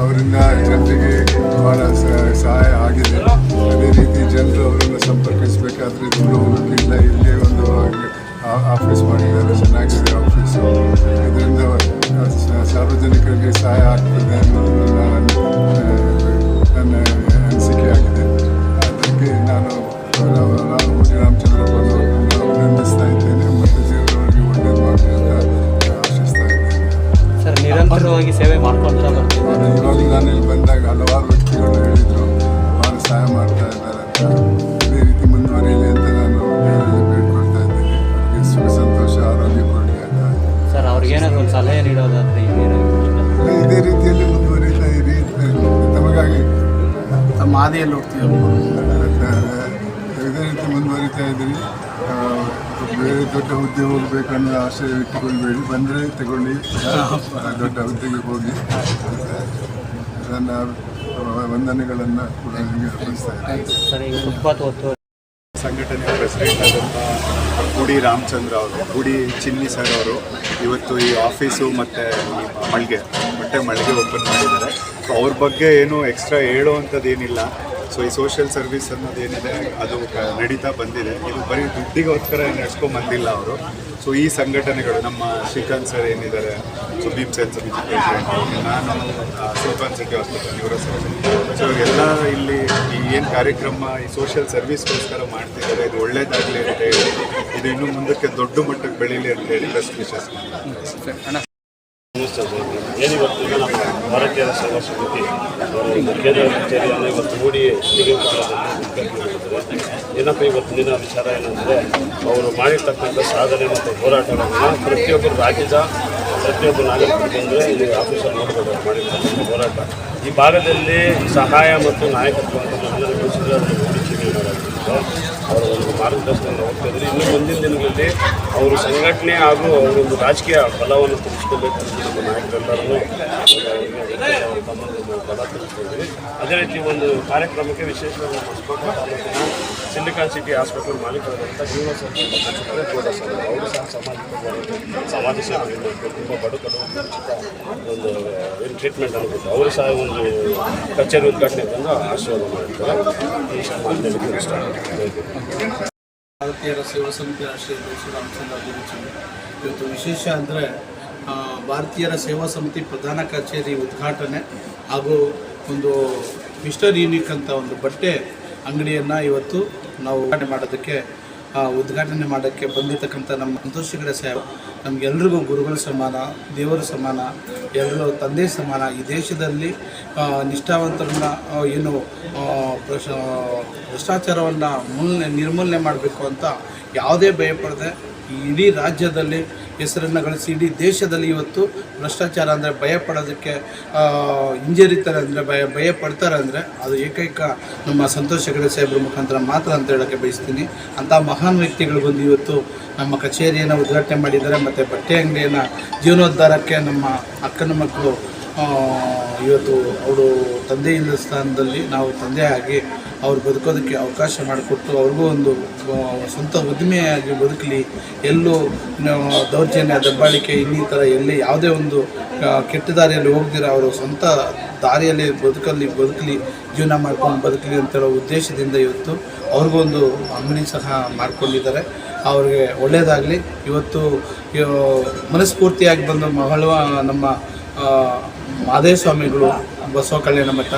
ಅವರಿಂದ ಜನರಿಗೆ ಭಾಳ ಸಹಾಯ ಆಗಿದೆ. ಅದೇ ರೀತಿ ಜನರು ಅವರನ್ನು ಸಂಪರ್ಕಿಸಬೇಕಾದ್ರೆ ದೂರ ಹೋಗೋಕ್ಕಿಲ್ಲ, ಇಲ್ಲೇ ಒಂದು ಆಫೀಸ್ ಮಾಡಿದ್ದಾರೆ, ಚೆನ್ನಾಗಿದೆ ಆಫೀಸು. ಇದರಿಂದ ಸಾರ್ವಜನಿಕರಿಗೆ ಸಹಾಯ ಆಗ್ತದೆ ಅನ್ನೋದು ನನ್ನ ಅನಿಸಿಕೆ ಆಗಿದೆ. ಅದಕ್ಕೆ ನಾನು ರಾಮಚಂದ್ರಪ್ಪ ಅವರನ್ನು ಅಭಿನಂದಿಸ್ತಾ ಇದ್ದೇನೆ ಮತ್ತು ದೇವರವರಿಗೆ ಒಳ್ಳೇದು ಮಾಡಲಿ ಅಂತ ಆಶಿಸ್ತಾ ಇದ್ದೇನೆ. ಸರ್, ನಿರಂತರವಾಗಿ ಸೇವೆ ಮಾಡ್ಕೊಳ್ತಾ ಬರ್ತೀನಿ. ಇವಾಗ ನಾನು ಇಲ್ಲಿ ಬಂದಾಗ ಹಲವಾರು ವ್ಯಕ್ತಿಗಳು ಹೇಳಿದರು ಭಾಳ ಸಹಾಯ ಮಾಡ್ತಾ ಇದ್ದಾರೆ ಅಂತ. ಇದೇ ರೀತಿ ಮುಂದುವರಿಯಲಿ ಅಂತ ನಾನು ಬೇಡ್ಕೊಳ್ತಾ ಇದ್ದೀನಿ. ಅವರಿಗೆ ಸುಖ ಸಂತೋಷ ಆರೋಗ್ಯ ಕೊಡಲಿ ಅಂತ. ಸರ್, ಅವ್ರಿಗೇನಾದ್ರು ಒಂದು ಸಲಹೆ ನೀಡೋದಾದ್ರೆ ಇದೇ ರೀತಿಯಲ್ಲಿ ಮುಂದುವರಿತಾ ಇರಿ, ತಮಗಾಗಿ ತಮ್ಮ ಹಾದಿಯಲ್ಲಿ ಹೋಗ್ತೀವಿ. ಇದೇ ರೀತಿ ಮುಂದುವರಿತಾ ಇದ್ದೀರಿ. ಬೇರೆ ದೊಡ್ಡ ಹುದ್ದೆ ಹೋಗಬೇಕನ್ನೋ ಆಸೆ ಇಟ್ಟುಕೊಳ್ಬೇಡಿ, ಬಂದರೆ ತಗೊಳ್ಳಿ, ದೊಡ್ಡ ಹುದ್ದೆಗೆ ಹೋಗಿ. ನನ್ನ ವಂದನೆಗಳನ್ನು ಕೂಡ ನಿಮಗೆ ಅರ್ಪಿಸ್ತಾ ಇದ್ದೀನಿ. ಸಂಘಟನೆಯ ಪ್ರೆಸಿಡೆಂಟ್ ಆದಂಥ ಗುಡಿ ರಾಮಚಂದ್ರ ಅವರು, ಗುಡಿ ಚಿನ್ನಿ ಸರ್ ಅವರು ಇವತ್ತು ಈ ಆಫೀಸು ಮತ್ತು ಬಟ್ಟೆ ಮಳಿಗೆ ಓಪನ್ ಮಾಡಿದ್ದಾರೆ. ಸೊ ಅವ್ರ ಬಗ್ಗೆ ಏನು ಎಕ್ಸ್ಟ್ರಾ ಹೇಳೋವಂಥದ್ದು ಏನಿಲ್ಲ. ಸೊ ಈ ಸೋಷಿಯಲ್ ಸರ್ವಿಸ್ ಅನ್ನೋದೇನಿದೆ ಅದು ನಡೀತಾ ಬಂದಿದೆ. ಇದು ಬರೀ ದುಡ್ಡಿಗೋಸ್ಕರ ನಡೆಸ್ಕೊಂಡು ಬಂದಿಲ್ಲ ಅವರು. ಸೊ ಈ ಸಂಘಟನೆಗಳು ನಮ್ಮ ಶ್ರೀಕಾಂತ್ ಸರ್ ಏನಿದ್ದಾರೆ, ಸುದೀಪ್ ಸೇನ್ ಸಮಿತಿ ಪ್ರೆಸಿಡೆಂಟ್, ನಾನು Silicon City Hospital neuro surgeon. So ಇವರೆಲ್ಲ ಇಲ್ಲಿ ಈ ಏನು ಕಾರ್ಯಕ್ರಮ ಈ ಸೋಷಿಯಲ್ ಸರ್ವಿಸ್ಗೋಸ್ಕರ ಮಾಡ್ತಿದ್ದಾರೆ, ಇದು ಒಳ್ಳೇದಾಗಲಿ ಅಂತೇಳಿ, ಇದು ಇನ್ನೂ ಮುಂದಕ್ಕೆ ದೊಡ್ಡ ಮಟ್ಟಕ್ಕೆ ಬೆಳೀಲಿ ಅಂತೇಳಿ ಬೆಸ್ಟ್ ವಿಶಸ್ ಏನಿವತ್ತು ನಮ್ಮ ಭಾರತೀಯ ಸೇವಾ ಸಮಿತಿ ಕೇಂದ್ರ ಕಚೇರಿಯನ್ನು ಇವತ್ತು ಮೂಡಿ ಏನಪ್ಪ ಇವತ್ತಿನ ವಿಚಾರ ಏನಂದರೆ, ಅವರು ಮಾಡಿರ್ತಕ್ಕಂಥ ಸಾಧನೆ ಮತ್ತು ಹೋರಾಟಗಳನ್ನು ಪ್ರತಿಯೊಬ್ಬರು ರಾಜ್ಯದ ಪ್ರತಿಯೊಬ್ಬ ನಾಗರಿಕರು ಬಂದರೆ ಇಲ್ಲಿ ಆಫೀಸಲ್ಲಿ ನೋಡ್ಬೋದು ಮಾಡಿರ್ತಕ್ಕಂಥ ಹೋರಾಟ. ಈ ಭಾಗದಲ್ಲಿ ಸಹಾಯ ಮತ್ತು ನಾಯಕತ್ವ ಅಂತ ನಮ್ಮೆಲ್ಲರೂ ಬೆಳೆಸಿದ್ರೆ ಅದನ್ನು ನೋಡಿದ್ದೀವಿ. ಅವರ ಒಂದು ಮಾರ್ಗದರ್ಶನ ಹೋಗ್ತಾಯಿದ್ರು. ಇನ್ನು ಮುಂದಿನ ದಿನಗಳಲ್ಲಿ ಅವರು ಸಂಘಟನೆ ಹಾಗೂ ಅವರೊಂದು ರಾಜಕೀಯ ಬಲವನ್ನು ತಿಳಿಸ್ಕೋಬೇಕು ಅಂತ ನಮ್ಮ ನಾಯಕರೆಲ್ಲರೂ ತಮ್ಮನ್ನು ಬಲ ತಿಳಿಸ್ತಿದ್ದೀವಿ. ಅದೇ ರೀತಿ ಒಂದು ಕಾರ್ಯಕ್ರಮಕ್ಕೆ ವಿಶೇಷವಾಗಿ ಹೊಸಕೋಟೆ ತಾಲೂಕಿನ ಸಿಲಿಕಾನ್ ಸಿಟಿ ಹಾಸ್ಪಿಟಲ್ ಮಾಲೀಕರಾದಂಥ ನ್ಯೂರೋ ಸರ್ಜನ್ ಕೂಡ ಸರ್ ಅವರು ಸಹ ಸಮಾಜ ಸೇವೆಯಿಂದ ತುಂಬ ಬಡಕರು ಒಂದು ಏನು ಟ್ರೀಟ್ಮೆಂಟ್ ಅನ್ಬೋದು. ಅವರು ಸಹ ಒಂದು ಕಚೇರಿ ಉದ್ಘಾಟನೆ ಬಂದು ಆಶೀರ್ವಾದ ಮಾಡಿರ್ತಾರೆ. ಈ ಸಮಾಜದಲ್ಲಿ ಇಷ್ಟ ಭಾರತೀಯರ ಸೇವಾ ಸಮಿತಿ ರಾಷ್ಟ್ರೀಯ ಅಧ್ಯಕ್ಷ ರಾಮಚಂದ್ರ ಅಭಿರುಚಿ. ಇವತ್ತು ವಿಶೇಷ ಅಂದರೆ ಭಾರತೀಯರ ಸೇವಾ ಸಮಿತಿ ಪ್ರಧಾನ ಕಚೇರಿ ಉದ್ಘಾಟನೆ ಹಾಗೂ ಒಂದು ಮಿಸ್ಟರ್ ಯೂನಿಕ್ ಅಂತ ಒಂದು ಬಟ್ಟೆ ಅಂಗಡಿಯನ್ನು ಇವತ್ತು ನಾವು ಉದ್ಘಾಟನೆ ಮಾಡೋಕ್ಕೆ ಬಂದಿರತಕ್ಕಂಥ ನಮ್ಮ ಸಂತೋಷ್ ಹೆಗಡೆ ಸಾಹೇಬ್ ನಮಗೆಲ್ರಿಗೂ ಗುರುಗಳ ಸಮಾನ, ದೇವರ ಸಮಾನ, ಎಲ್ಲರೂ ತಂದೆ ಸಮಾನ. ಈ ದೇಶದಲ್ಲಿ ನಿಷ್ಠಾವಂತರನ್ನ ಏನು ಭ್ರಷ್ಟಾಚಾರವನ್ನು ನಿರ್ಮೂಲನೆ ಮಾಡಬೇಕು ಅಂತ ಯಾವುದೇ ಭಯಪಡದೆ ಇಡೀ ರಾಜ್ಯದಲ್ಲಿ ಹೆಸರನ್ನು ಗಳಿಸಿ ಇಡೀ ದೇಶದಲ್ಲಿ ಇವತ್ತು ಭ್ರಷ್ಟಾಚಾರ ಅಂದರೆ ಭಯಪಡೋದಕ್ಕೆ ಹಿಂಜರಿತಾರೆ ಅಂದರೆ ಭಯ ಪಡ್ತಾರೆ ಅಂದರೆ ಅದು ಏಕೈಕ ನಮ್ಮ ಸಂತೋಷ್ ಹೆಗಡೆ ಸಾಹೇಬ್ರ ಮುಖಾಂತರ ಮಾತ್ರ ಅಂತ ಹೇಳೋಕ್ಕೆ ಬಯಸ್ತೀನಿ. ಅಂಥ ಮಹಾನ್ ವ್ಯಕ್ತಿಗಳು ಬಂದು ಇವತ್ತು ನಮ್ಮ ಕಚೇರಿಯನ್ನು ಉದ್ಘಾಟನೆ ಮಾಡಿದ್ದಾರೆ ಮತ್ತು ಬಟ್ಟೆ ಅಂಗಡಿಯನ್ನು ಜೀವನೋದ್ಧಾರಕ್ಕೆ ನಮ್ಮ ಅಕ್ಕನ ಮಕ್ಕಳು ಇವತ್ತು ಅವರು ತಂದೆಯಿಂದ ಸ್ಥಾನದಲ್ಲಿ ನಾವು ತಂದೆಯಾಗಿ ಅವ್ರು ಬದುಕೋದಕ್ಕೆ ಅವಕಾಶ ಮಾಡಿಕೊಟ್ಟು ಅವ್ರಿಗೂ ಒಂದು ಸ್ವಂತ ಉದ್ದಿಮೆಯಾಗಿ ಬದುಕಲಿ, ಎಲ್ಲೂ ದೌರ್ಜನ್ಯ ದಬ್ಬಾಳಿಕೆ ಇನ್ನಿತರ ಎಲ್ಲಿ ಯಾವುದೇ ಒಂದು ಕೆಟ್ಟ ದಾರಿಯಲ್ಲಿ ಹೋಗ್ದಿರ ಅವರು ಸ್ವಂತ ದಾರಿಯಲ್ಲಿ ಬದುಕಲಿ ಜೀವನ ಮಾಡ್ಕೊಂಡು ಬದುಕಲಿ ಅಂತೇಳೋ ಉದ್ದೇಶದಿಂದ ಇವತ್ತು ಅವ್ರಿಗೂ ಒಂದು ಅಂಗಡಿ ಸಹ ಮಾಡಿಕೊಂಡಿದ್ದಾರೆ. ಅವ್ರಿಗೆ ಒಳ್ಳೆಯದಾಗಲಿ. ಇವತ್ತು ಮನಸ್ಫೂರ್ತಿಯಾಗಿ ಬಂದು ನಮ್ಮ ಮಾದೇವ ಸ್ವಾಮಿಗಳು, ಬಸವ ಕಲ್ಯಾಣ ಮಠ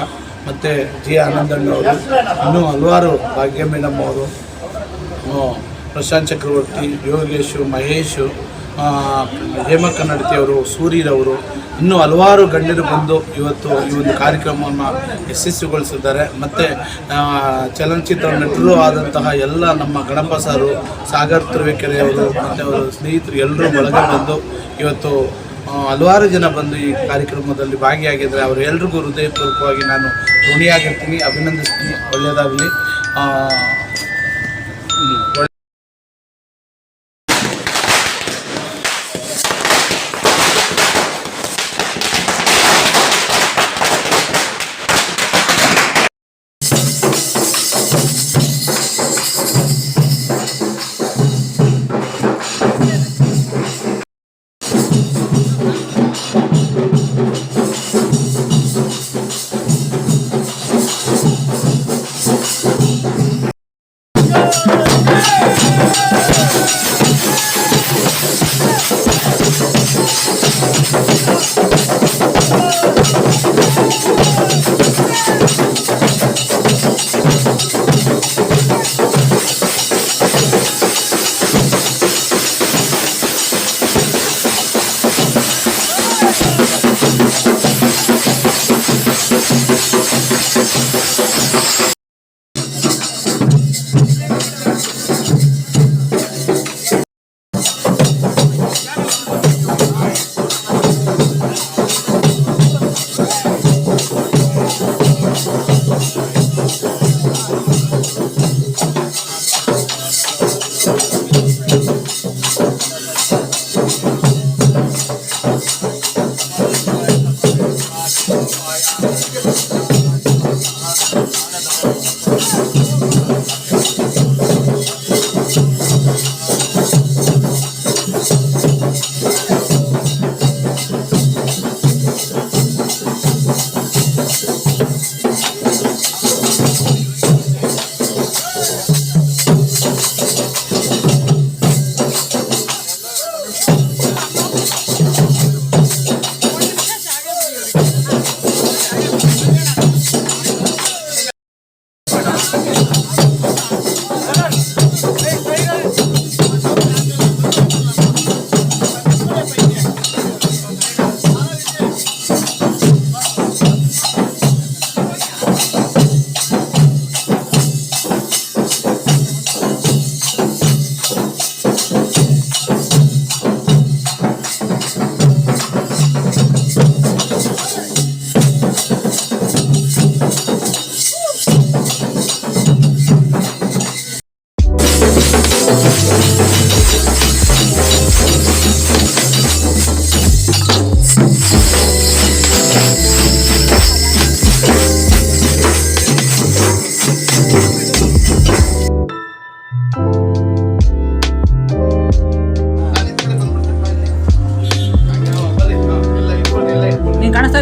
ಮತ್ತು ಜಿ ಆನಂದಣ್ಣವರು, ಇನ್ನೂ ಹಲವಾರು ಭಾಗ್ಯ ಮೇಡಮ್ ಅವರು, ಪ್ರಶಾಂತ್ ಚಕ್ರವರ್ತಿ, ಯೋಗೇಶು, ಮಹೇಶು, ಹೇಮ ಕನ್ನಡತಿಯವರು, ಸೂರ್ಯರವರು, ಇನ್ನೂ ಹಲವಾರು ಗಣ್ಯರು ಬಂದು ಇವತ್ತು ಈ ಒಂದು ಕಾರ್ಯಕ್ರಮವನ್ನು ಯಶಸ್ವಿಗೊಳಿಸಿದ್ದಾರೆ. ಮತ್ತು ಚಲನಚಿತ್ರ ನಟರು ಆದಂತಹ ಎಲ್ಲ ನಮ್ಮ ಗಣಪ ಸಾರು, ಸಾಗರ್ ತುರುವೇಕೆರೆಯವರು ಮತ್ತು ಅವರ ಸ್ನೇಹಿತರು ಎಲ್ಲರೂ ಒಳಗೆ ಬಂದು ಇವತ್ತು ಹಲವಾರು ಜನ ಬಂದು ಈ ಕಾರ್ಯಕ್ರಮದಲ್ಲಿ ಭಾಗಿಯಾಗಿದ್ದಾರೆ. ಅವರೆಲ್ಲರಿಗೂ ಹೃದಯಪೂರ್ವಕವಾಗಿ ನಾನು ಋಣಿಯಾಗಿರ್ತೀನಿ, ಅಭಿನಂದಿಸ್ತೀನಿ. ಒಳ್ಳೆಯದಾಗಲಿ.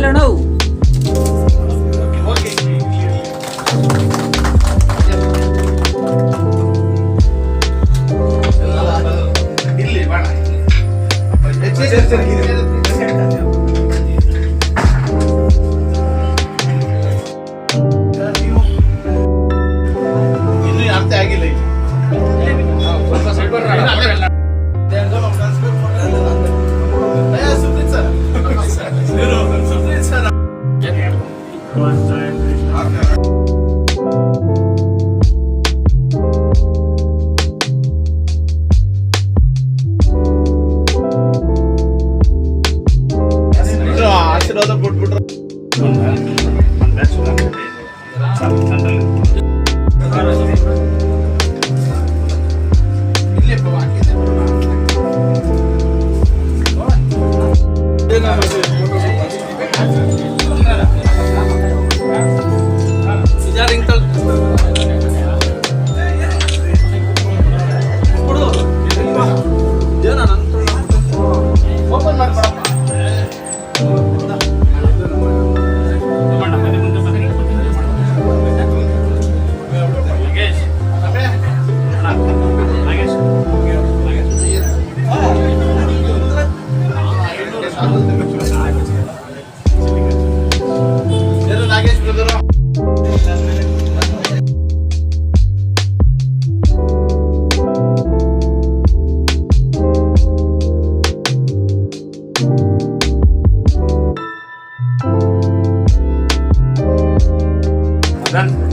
ಅಣ್ಣ. ಇಲ್ಲಿ ಬೇಡ ಇನ್ನೂ ಅರ್ಥ ಆಗಿಲ್ಲ ಈಗ. ಸುಪ್ರೀತ್ ಸರ್ ಸುಪ್ರೀತ್ ಸರ್ ಆಶೀರ್ವಾದ ಕೊಟ್ಬಿಟ್ರು. ಇಲ್ಲೇ ಹಾಕಿದ್ದೆ. ಓಪನ್ ಮಾಡ್ಕೊಡಪ್ಪ. Nagesh brother Done.